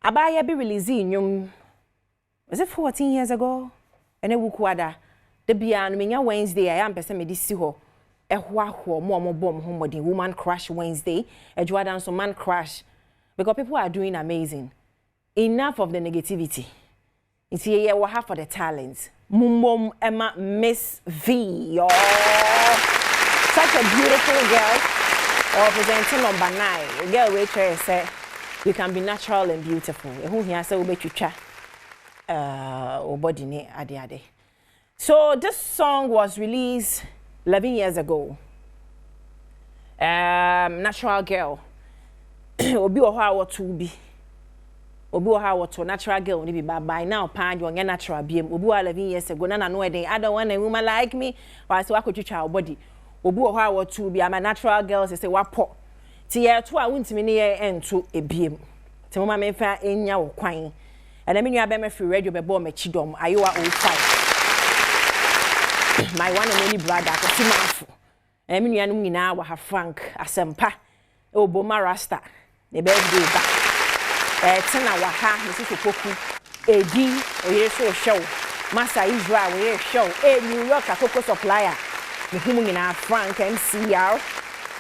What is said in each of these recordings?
Abaya be releasing nyum. Was it 14 years ago? And a wukwada. The bian menya Wednesday, I am person me this ho. A ho more bomb homebody woman crash Wednesday. A Jordan so man crash. Because people are doing amazing. Enough of the negativity. It's here we have for the talents. Mumbom Emma Mzvee. Oh, such a beautiful girl. Or presenting number 9. A girl waitress said you can be natural and beautiful. Who here say we chucha body ne ade. So this song was released 11 years ago. Natural girl. Obi oha what be. Obi oha what natural girl ni be by now pan you natural biem. Obi 11 years ago na no eden. I don't want a woman like me. Or say wakochucha body. Obi oha what be. I'm a natural girl say wapo. Ti ye to a wuntimi ne ye ento ebiem. Ti mama me fa enya wo kwan. And I mean you have me free radio be bo me chidom. Ayowa 05. My one and only brother, Kotimanfo. I mean, you know, we have Frank, Asempa, Oboma Rasta, the birthday back. Tena Waha, Mrs. Poku, AD, or so show, Massa Israel, we show, New York, a cocoa supplier, the human in our Frank MCR,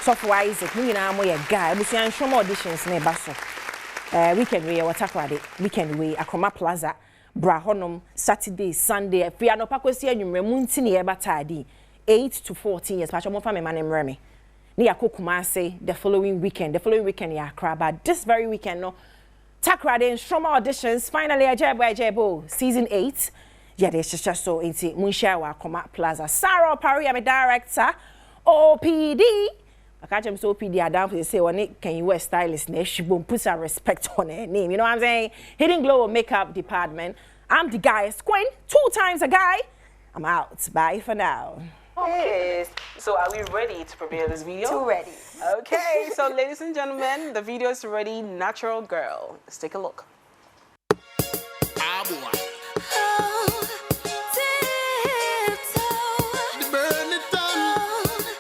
software is a human arm way a guy, we see some auditions near Basso. Weekend way, what it, weekend way, Akoma Plaza. Brahonum Saturday, Sunday. If we are not pakwesi enyumre muntini eba tadi 8 to 14 years. Pacho mo fa me manem remi. Ni yakokuma say the following weekend. The following weekend ya Accra. This very weekend no. Takra de Stroma auditions. Finally ajebo season 8. Yeah, there's just so into Munsha wa Akoma Plaza. Sarah Parry, I'm a director. OPD. I catch him so OPD Adam for say when it can you wear stylist ne she boom put some respect on her name. You know what I'm saying? Hidden Glow makeup department. I'm the guy Squin, 2 times a guy. I'm out. Bye for now. Okay, so are we ready to premiere this video? Too ready. Okay, so ladies and gentlemen, the video is ready. Natural Girl. Let's take a look.